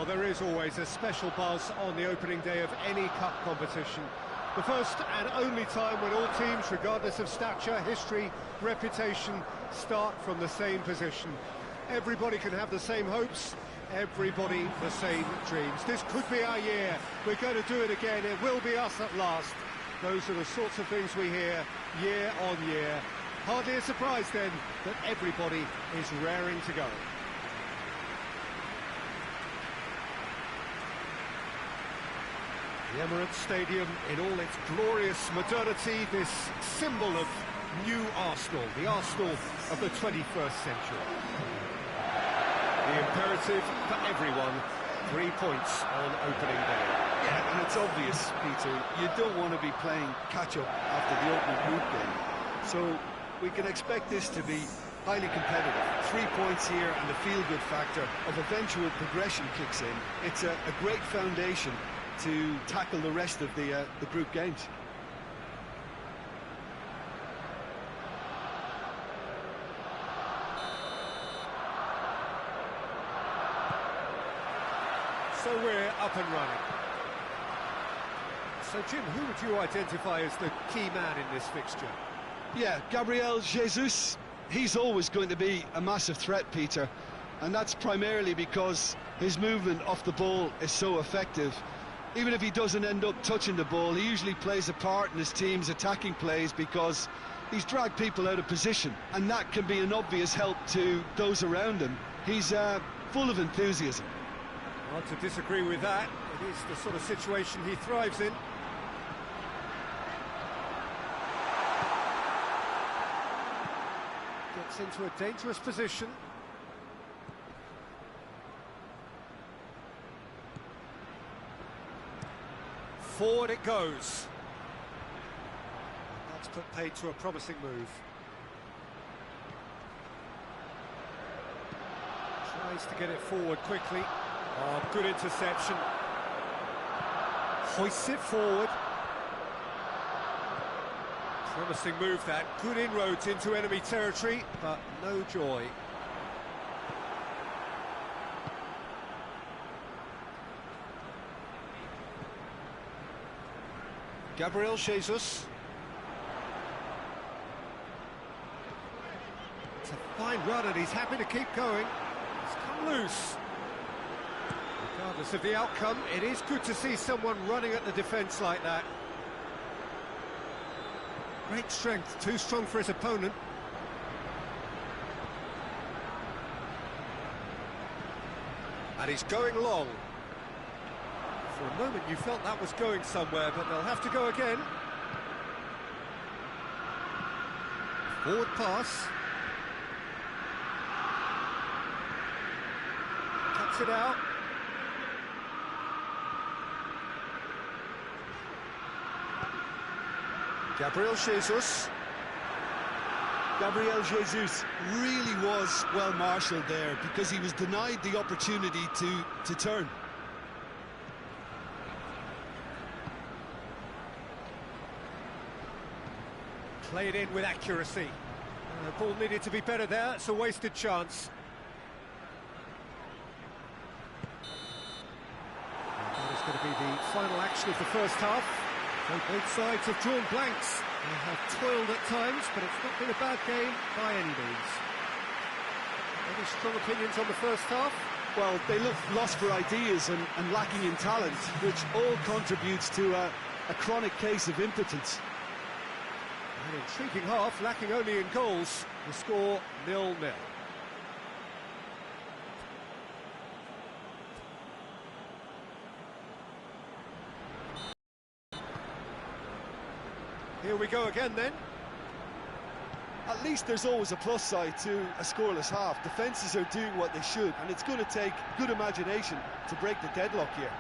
Well, there is always a special buzz on the opening day of any cup competition. The first and only time when all teams, regardless of stature, history, reputation, start from the same position. Everybody can have the same hopes, everybody the same dreams. This could be our year. We're going to do it again. It will be us at last. Those are the sorts of things we hear year on year. Hardly a surprise then that everybody is raring to go. The Emirates Stadium in all its glorious modernity, this symbol of new Arsenal, the Arsenal of the 21st century. The imperative for everyone, 3 points on opening day. Yeah, and it's obvious, Peter, you don't want to be playing catch-up after the opening group game. So we can expect this to be highly competitive. 3 points here and the feel-good factor of eventual progression kicks in. It's a great foundation to tackle the rest of the group games. So we're up and running. So Jim, who would you identify as the key man in this fixture? Yeah, Gabriel Jesus, he's always going to be a massive threat, Peter, and that's primarily because his movement off the ball is so effective. Even if he doesn't end up touching the ball, he usually plays a part in his team's attacking plays because he's dragged people out of position, and that can be an obvious help to those around him. He's full of enthusiasm. Hard to disagree with that. It is the sort of situation he thrives in. Gets into a dangerous position. Forward it goes. That's put paid to a promising move. Tries to get it forward quickly. Oh, good interception. Hoists it forward. Promising move that. Good inroads into enemy territory, but no joy. Gabriel Jesus. It's a fine run and he's happy to keep going. It's come loose. Regardless of the outcome, it is good to see someone running at the defence like that. Great strength, too strong for his opponent. And he's going long. For a moment you felt that was going somewhere, but they'll have to go again. Forward pass. Cuts it out. Gabriel Jesus. Gabriel Jesus really was well marshalled there because he was denied the opportunity to turn. Played in with accuracy. The ball needed to be better there, it's a wasted chance. And that is going to be the final action of the first half. So both sides have drawn blanks. They have toiled at times, but it's not been a bad game by any means. Any strong opinions on the first half? Well, they look lost for ideas and lacking in talent, which all contributes to a chronic case of impotence. An intriguing half, lacking only in goals. The score 0-0. Here we go again then. At least there's always a plus side to a scoreless half. Defences are doing what they should, and it's going to take good imagination to break the deadlock here.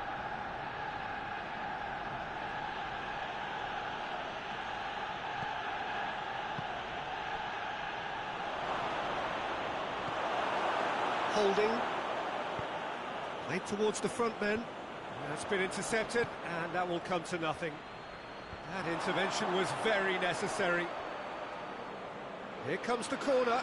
Holding. Played towards the front men. That's been intercepted, and that will come to nothing. That intervention was very necessary. Here comes the corner.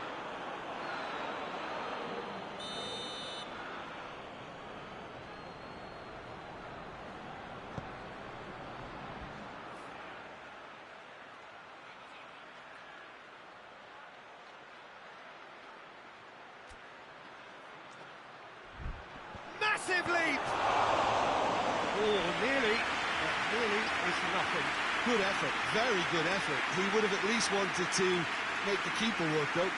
massive leap! Oh, nearly, but nearly is nothing. Good effort, very good effort. He would have at least wanted to make the keeper work, though.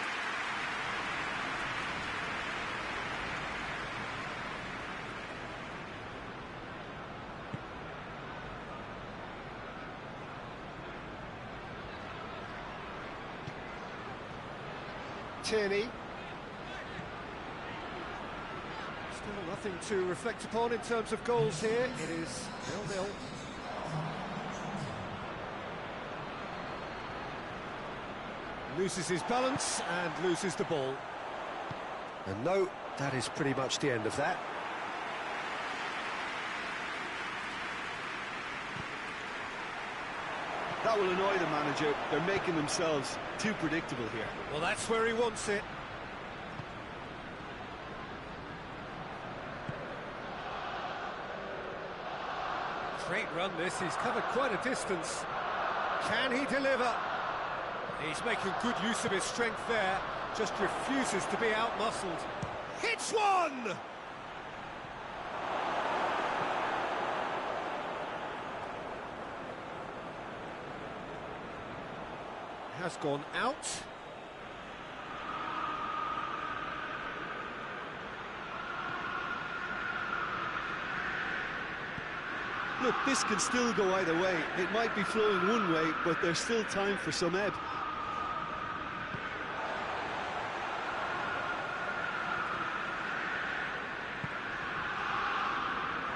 Tierney. Still nothing to reflect upon in terms of goals here. It is 0-0. Loses his balance and loses the ball. And no, that is pretty much the end of that. That will annoy the manager. They're making themselves too predictable here. Well, that's where he wants it. Great run this, he's covered quite a distance. Can he deliver? He's making good use of his strength there, just refuses to be out-muscled. Hits one! Has gone out. Look, this can still go either way. It might be flowing one way, but there's still time for some ebb.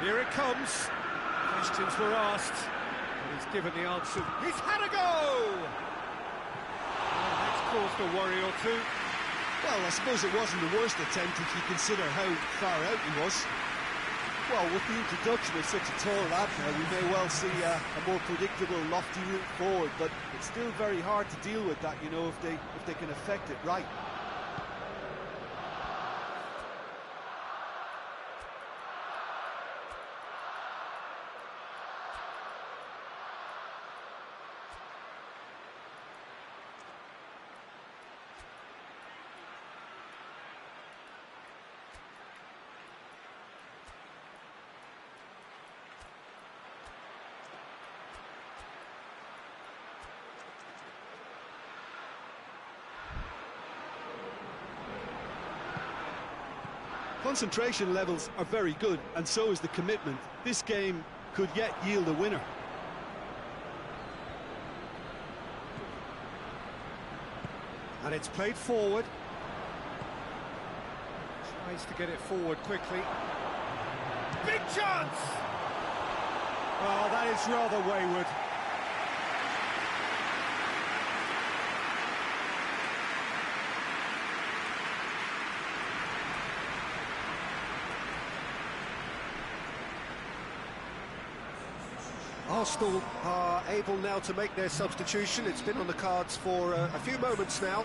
Here it comes. Questions were asked, and he's given the answer. He's had a go! Well, that's caused a worry or two. Well, I suppose it wasn't the worst attempt if you consider how far out he was. Well, with the introduction of such a tall lad now, we may well see a more predictable, lofty route forward, but it's still very hard to deal with that, you know, if they can affect it right. Concentration levels are very good, and so is the commitment. This game could yet yield a winner. And it's played forward. Tries to get it forward quickly. Big chance! Oh, that is rather wayward. Arsenal are able now to make their substitution. It's been on the cards for a few moments now.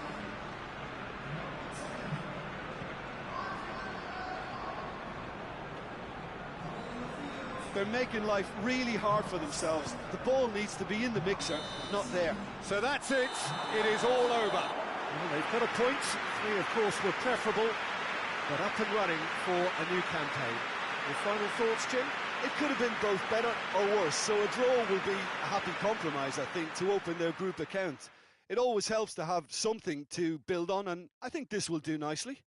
They're making life really hard for themselves. The ball needs to be in the mixer, not there. So that's it. It is all over. Well, they've got a point. 3, of course, were preferable, but up and running for a new campaign. Your final thoughts, Jim? It could have been both better or worse, so a draw will be a happy compromise, I think, to open their group account. It always helps to have something to build on, and I think this will do nicely.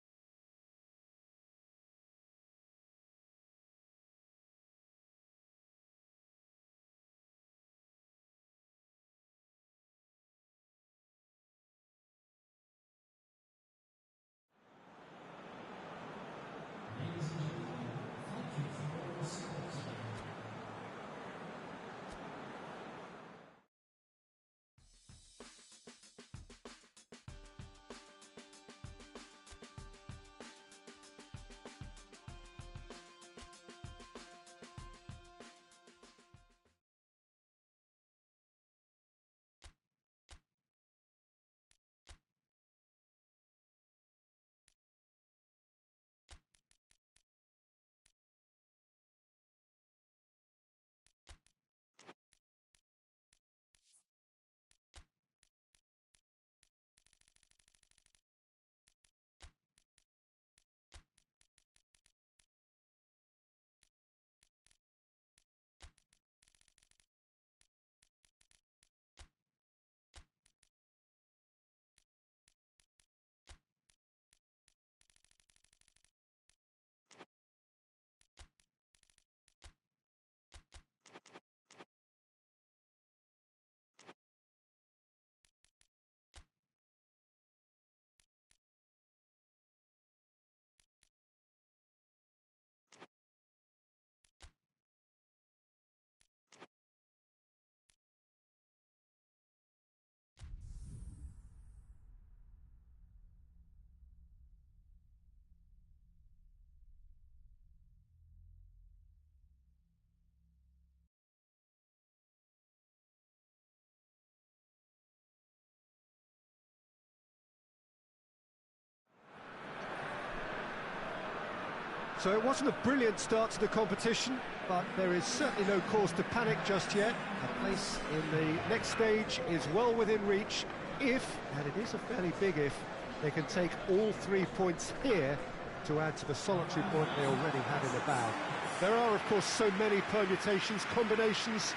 So it wasn't a brilliant start to the competition, but there is certainly no cause to panic just yet. A place in the next stage is well within reach if, and it is a fairly big if, they can take all 3 points here to add to the solitary point they already had in the bag. There are, of course, so many permutations, combinations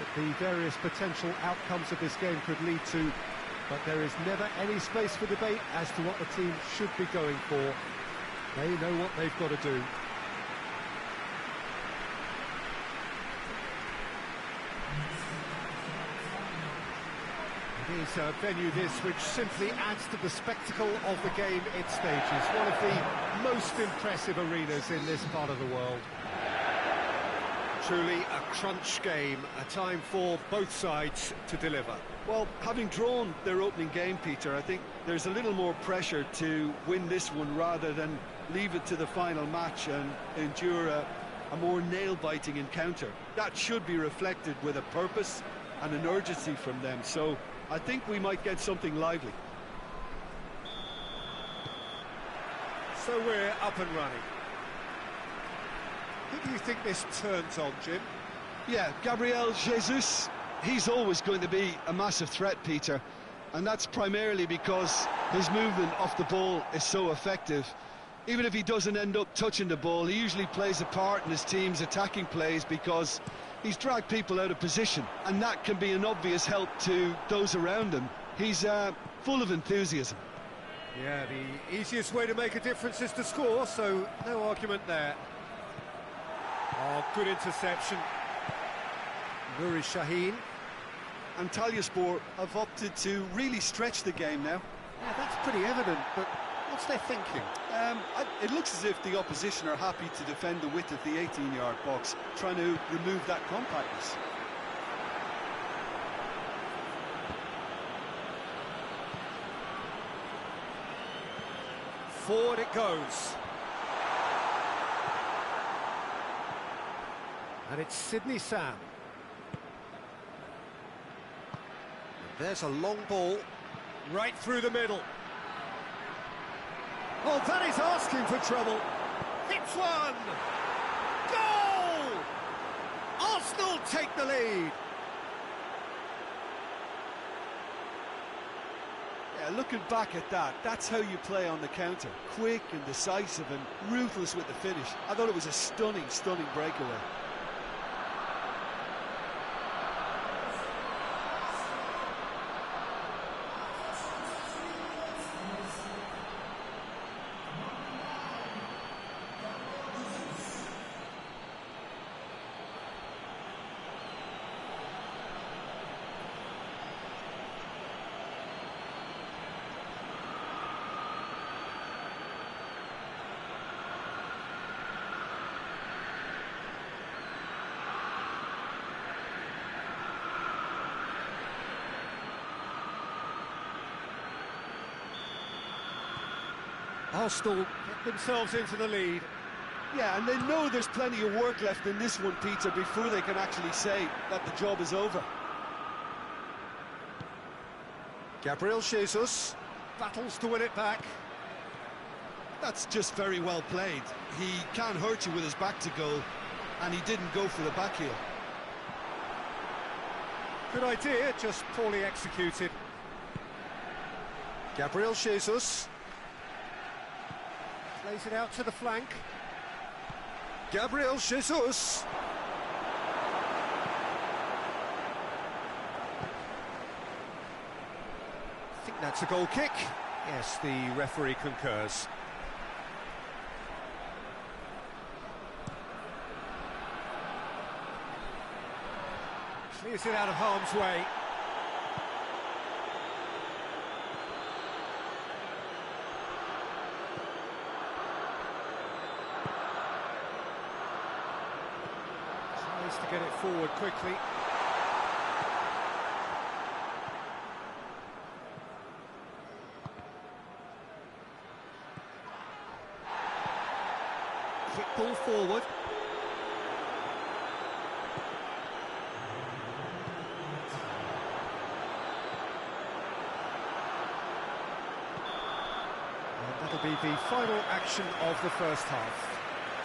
that the various potential outcomes of this game could lead to, but there is never any space for debate as to what the team should be going for. They know what they've got to do. It is a venue this which simply adds to the spectacle of the game it stages. One of the most impressive arenas in this part of the world. Truly a crunch game, a time for both sides to deliver. Well, having drawn their opening game, Peter, I think there's a little more pressure to win this one rather than leave it to the final match and endure a more nail-biting encounter. That should be reflected with a purpose and an urgency from them, so I think we might get something lively. So we're up and running. Who do you think this turns on, Jim? Yeah, Gabriel Jesus, he's always going to be a massive threat, Peter, and that's primarily because his movement off the ball is so effective. Even if he doesn't end up touching the ball, he usually plays a part in his team's attacking plays because he's dragged people out of position, and that can be an obvious help to those around him. He's full of enthusiasm. Yeah, the easiest way to make a difference is to score, so no argument there. Oh, good interception. Nuri Sahin. And Talyaspor have opted to really stretch the game now. Yeah, that's pretty evident, but what's their thinking? It looks as if the opposition are happy to defend the width of the 18-yard box, trying to remove that compactness. Forward it goes. And it's Sydney Sam. And there's a long ball right through the middle. Oh, that is asking for trouble. Hits one! Goal! Arsenal take the lead. Yeah, looking back at that, that's how you play on the counter. Quick and decisive and ruthless with the finish. I thought it was a stunning, stunning breakaway. Arsenal get themselves into the lead. Yeah, and they know there's plenty of work left in this one, Peter, before they can actually say that the job is over. Gabriel Jesus battles to win it back. That's just very well played. He can't hurt you with his back to goal, and he didn't go for the back heel. Good idea, just poorly executed. Gabriel Jesus plays it out to the flank. Gabriel Jesus. I think that's a goal kick. Yes, the referee concurs. Clears it out of harm's way. Tries to get it forward quickly. Quick ball forward. And that'll be the final action of the first half.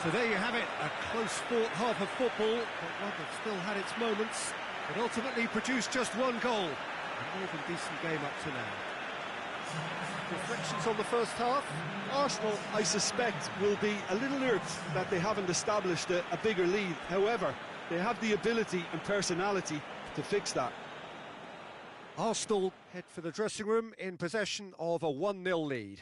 So there you have it, a close fought half of football, but one that still had its moments. It ultimately produced just one goal. A more than decent game up to now. Reflections on the first half? Arsenal, I suspect, will be a little irked that they haven't established a bigger lead. However, they have the ability and personality to fix that. Arsenal head for the dressing room in possession of a 1-0 lead.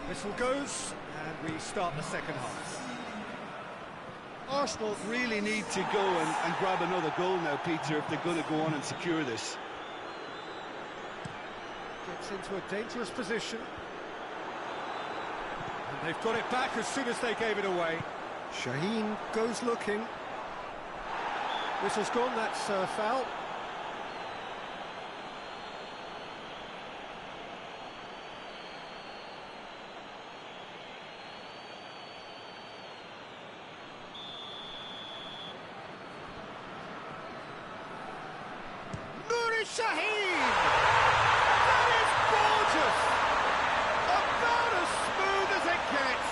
Whistle goes, and we start the second half. Arsenal really need to go and grab another goal now, Peter, if they're going to go on and secure this. Gets into a dangerous position. And they've got it back as soon as they gave it away. Shaheen goes looking. Whistle's gone, that's a foul. Shaheen! That is gorgeous! About as smooth as it gets.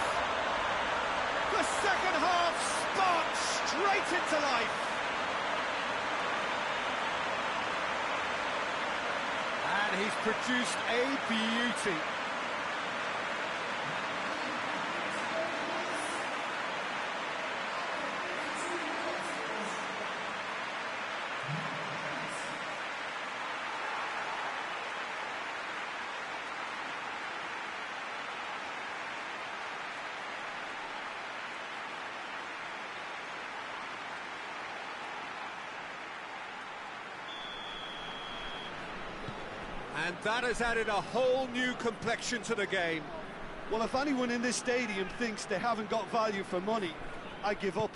The second half sparks straight into life. And he's produced a beauty. And that has added a whole new complexion to the game. Well, if anyone in this stadium thinks they haven't got value for money, I give up.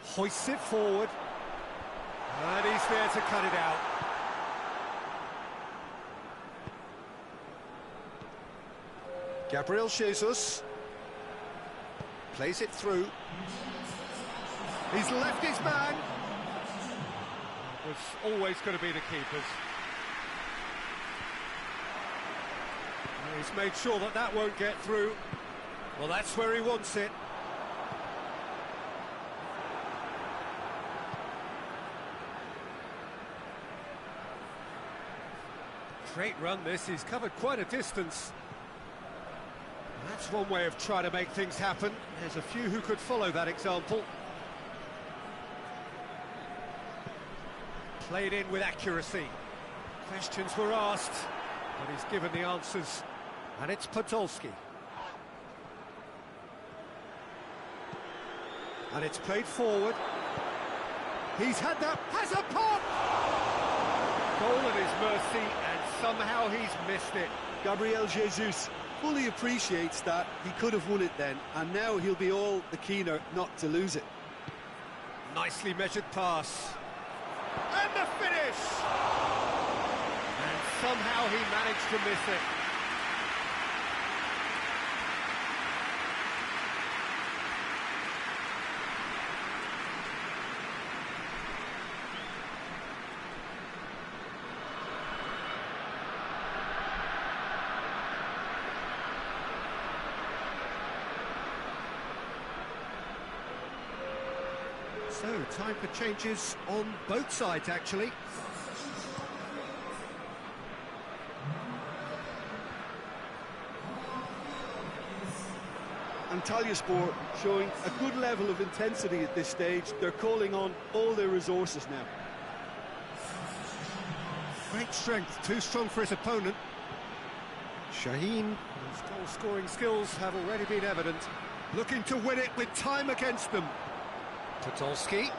Hoists it forward. And he's there to cut it out. Gabriel Jesus plays it through. He's left his man. It was always going to be the keeper's. He's made sure that that won't get through. Well, that's where he wants it. Great run this, he's covered quite a distance. That's one way of trying to make things happen. There's a few who could follow that example. Played in with accuracy. Questions were asked, but he's given the answers. And it's Podolski. And it's played forward. He's had that, has a pop! Goal at his mercy, and somehow he's missed it. Gabriel Jesus fully appreciates that he could have won it then, and now he'll be all the keener not to lose it. Nicely measured pass. And the finish! And somehow he managed to miss it. So, time for changes on both sides, actually. Antalyaspor showing a good level of intensity at this stage. They're calling on all their resources now. Great strength, too strong for his opponent. Shaheen, whose goal-scoring skills have already been evident, looking to win it with time against them. Podolski.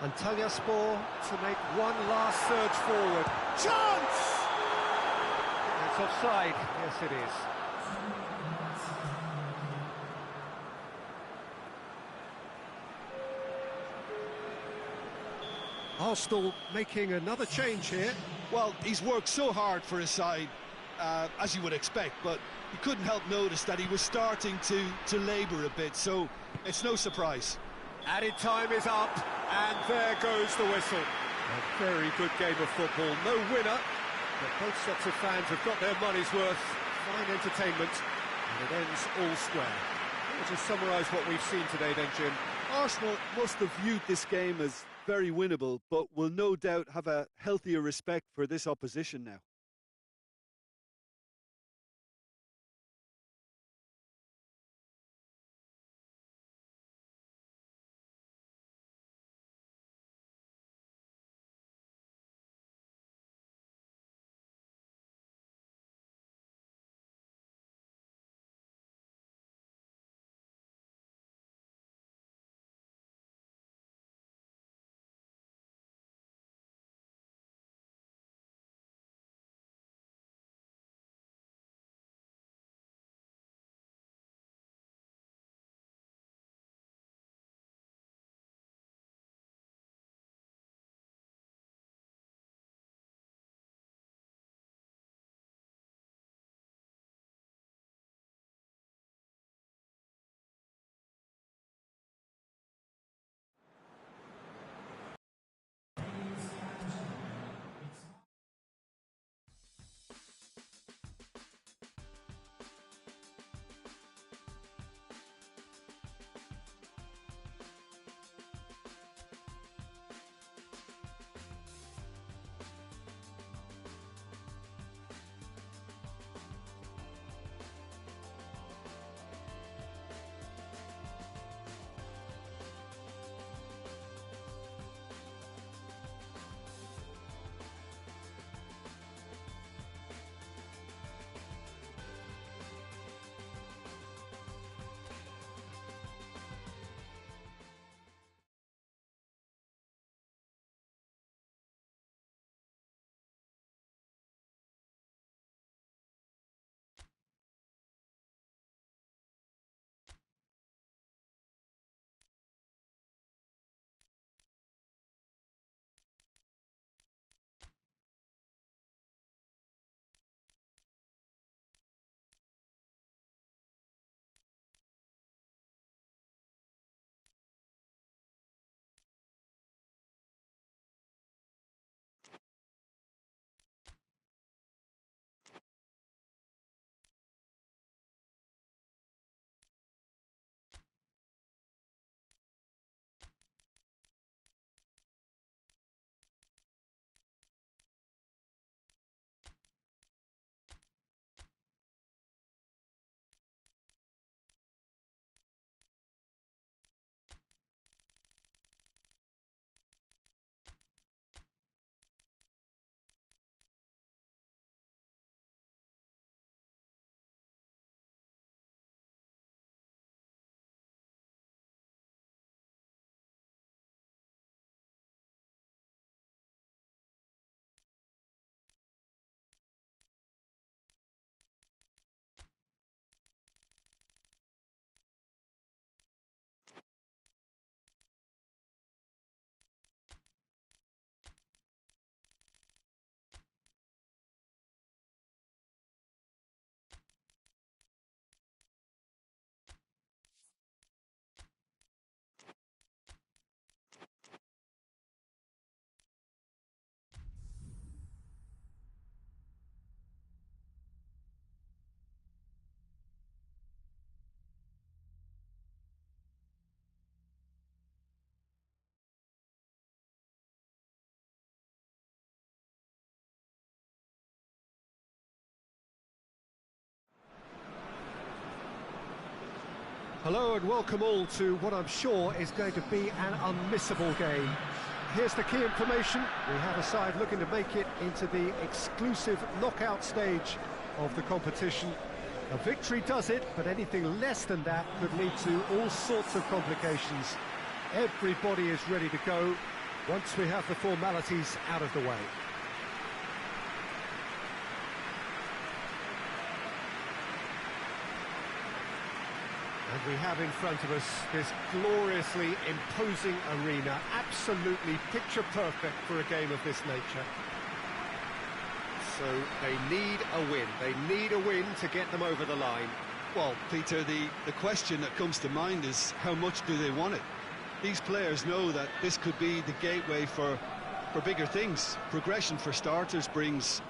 Antalyaspor to make one last surge forward. Chance! It's offside. Yes, it is. Arsenal making another change here. Well, he's worked so hard for his side, as you would expect, but you couldn't help notice that he was starting to labour a bit, so it's no surprise. Added time is up, and there goes the whistle. A very good game of football, no winner, but both sets of fans have got their money's worth. Fine entertainment, and it ends all square. We'll just summarise what we've seen today then, Jim. Arsenal must have viewed this game as very winnable, but will no doubt have a healthier respect for this opposition now. Hello and welcome all to what I'm sure is going to be an unmissable game. Here's the key information. We have a side looking to make it into the exclusive knockout stage of the competition. A victory does it, but anything less than that could lead to all sorts of complications. Everybody is ready to go once we have the formalities out of the way. And we have in front of us this gloriously imposing arena, absolutely picture perfect for a game of this nature. So they need a win. They need a win to get them over the line. Well, Peter, the question that comes to mind is how much do they want it? These players know that this could be the gateway for bigger things. Progression, for starters, brings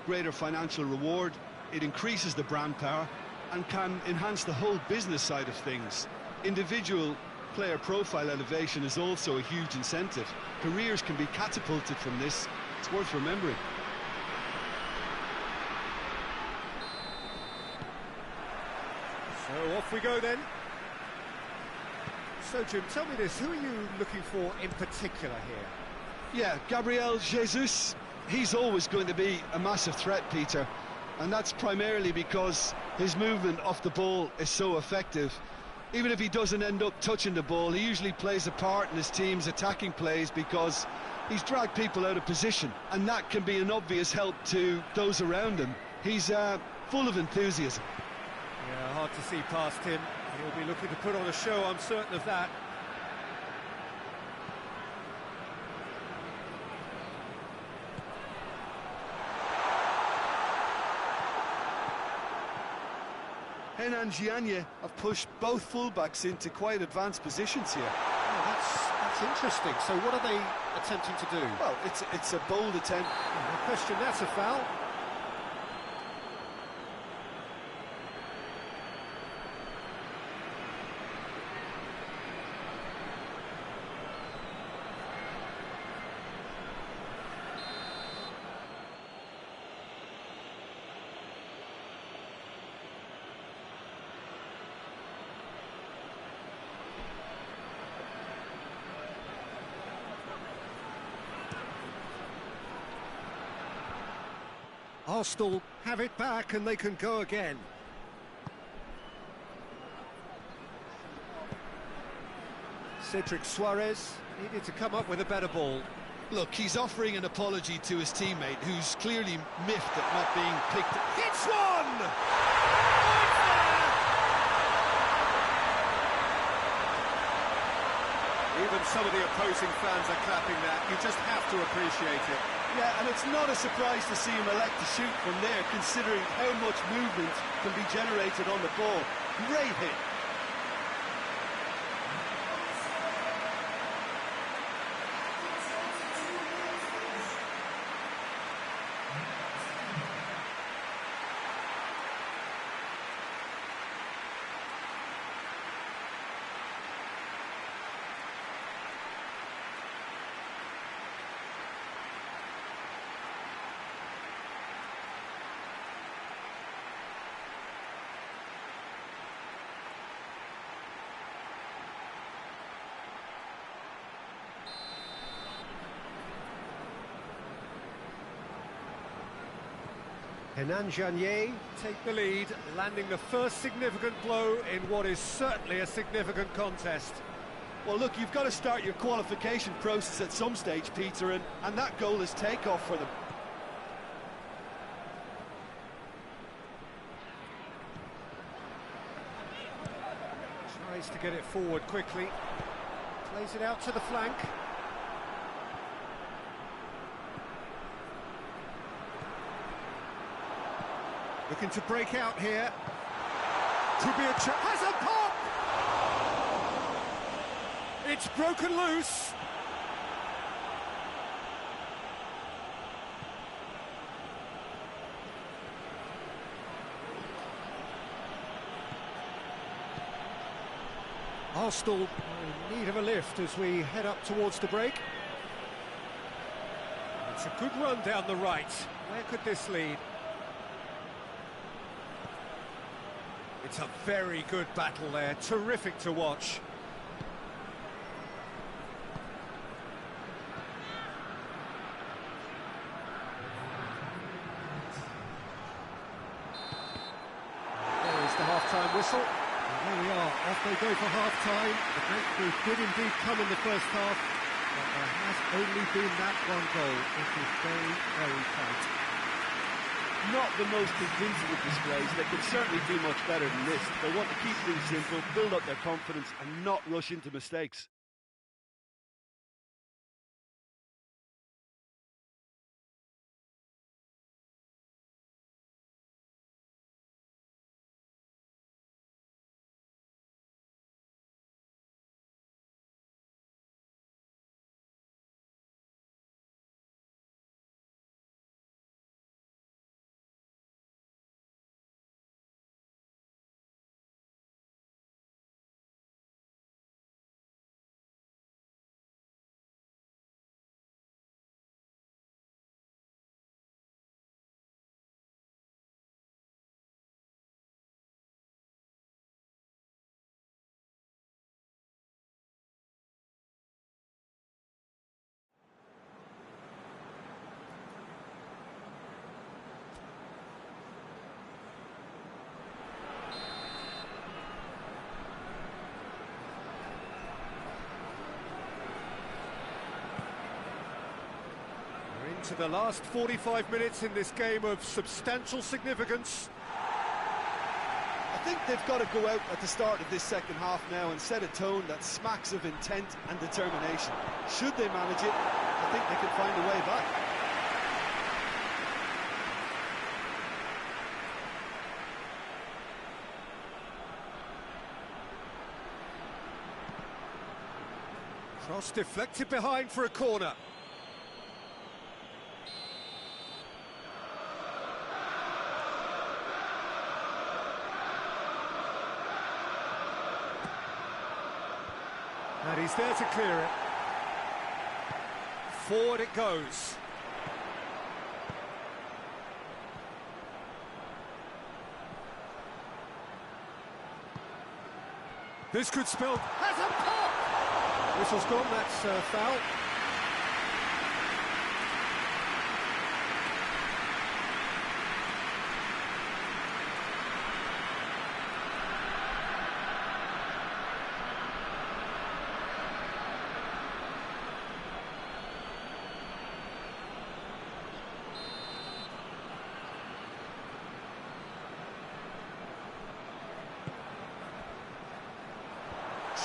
greater financial reward. It increases the brand power and can enhance the whole business side of things. Individual player profile elevation is also a huge incentive. Careers can be catapulted from this. It's worth remembering. So off we go then. So Jim, tell me this, who are you looking for in particular here? Yeah, Gabriel Jesus, he's always going to be a massive threat, Peter. And that's primarily because his movement off the ball is so effective. Even if he doesn't end up touching the ball, he usually plays a part in his team's attacking plays because he's dragged people out of position, and that can be an obvious help to those around him. He's full of enthusiasm. Yeah, hard to see past him. He'll be looking to put on a show, I'm certain of that. Pena and Gianni have pushed both fullbacks into quite advanced positions here. Oh, that's interesting. So what are they attempting to do? Well, it's a bold attempt. No question, that's a foul. Arsenal have it back and they can go again. Cedric Suarez needed to come up with a better ball. Look, he's offering an apology to his teammate, who's clearly miffed at not being picked. Hits one! Even some of the opposing fans are clapping that. You just have to appreciate it. Yeah, and it's not a surprise to see him elect to shoot from there, considering how much movement can be generated on the ball. Great hit. Hitam take the lead, landing the first significant blow in what is certainly a significant contest. Well, look, you've got to start your qualification process at some stage, Peter, and that goal is takeoff for them. Tries to get it forward quickly, plays it out to the flank. Looking to break out here. Could be a chance. Has a pop! It's broken loose. Arsenal in need of a lift as we head up towards the break. It's a good run down the right. Where could this lead? It's a very good battle there, terrific to watch. There is the half-time whistle. And there we are, off they go for half-time. The breakthrough did indeed come in the first half, but there has only been that one goal. It is very, very tight. Not the most convincing of displays. They could certainly do much better than this. They want to keep things simple, build up their confidence and not rush into mistakes. To the last 45 minutes in this game of substantial significance. I think they've got to go out at the start of this second half now and set a tone that smacks of intent and determination. Should they manage it, I think they can find a way back. Cross deflected behind for a corner. And he's there to clear it. Forward it goes. This could spell... Has a pop! Whistle's gone, that's foul.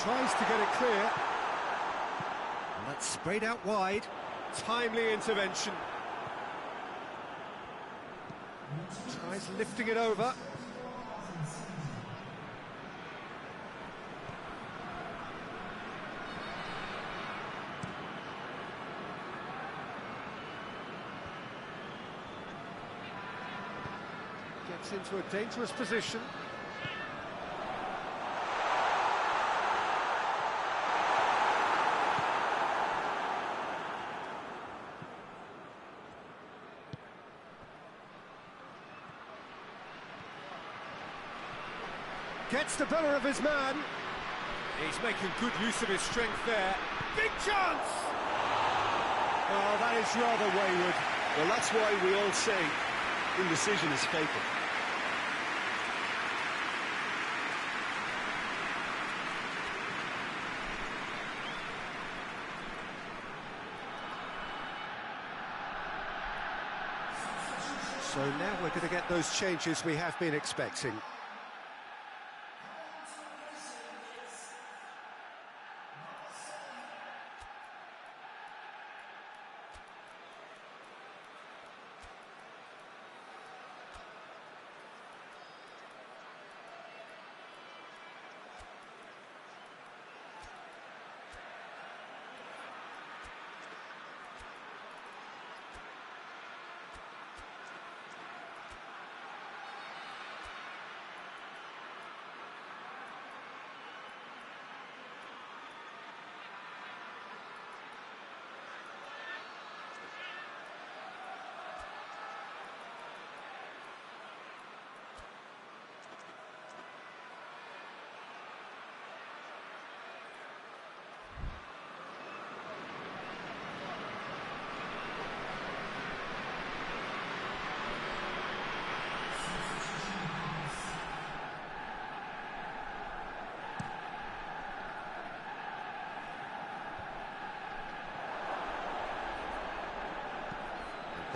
Tries to get it clear. And that's sprayed out wide. Timely intervention. Tries lifting it over. Gets into a dangerous position. Gets the better of his man. He's making good use of his strength there. Big chance! Oh, that is rather wayward. Well, that's why we all say indecision is fatal. So now we're going to get those changes we have been expecting.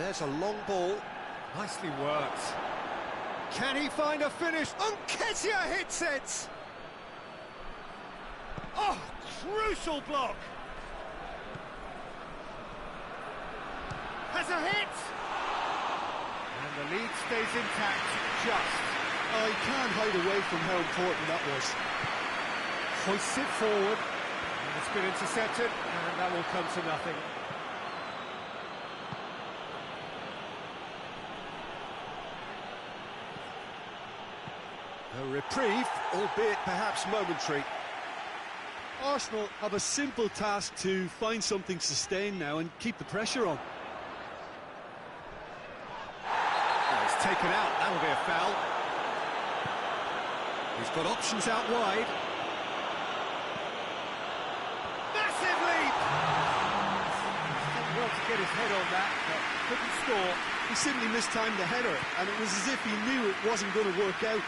There's a long ball. Nicely worked. Can he find a finish? Nketiah hits it! Oh, crucial block! Has a hit! And the lead stays intact, just. Oh, he can't hide away from how important that was. Hoists it forward, and it's been intercepted, and that will come to nothing. A reprieve, albeit perhaps momentary. Arsenal have a simple task to find something sustained now and keep the pressure on. Oh, it's taken out, that'll be a foul. He's got options out wide. Massive leap! Done well to get his head on that, but couldn't score. He simply mistimed the header, and it was as if he knew it wasn't going to work out.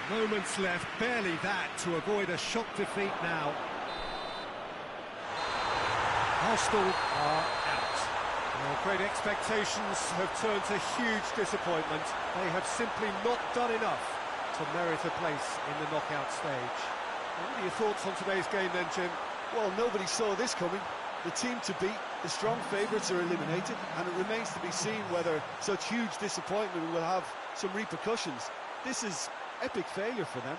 Moments left, barely that, to avoid a shock defeat now. Arsenal are out. Well, great expectations have turned to huge disappointment. They have simply not done enough to merit a place in the knockout stage. What are your thoughts on today's game then, Jim? Well, nobody saw this coming. The team to beat, the strong favourites are eliminated, and it remains to be seen whether such huge disappointment will have some repercussions. This is epic failure for them.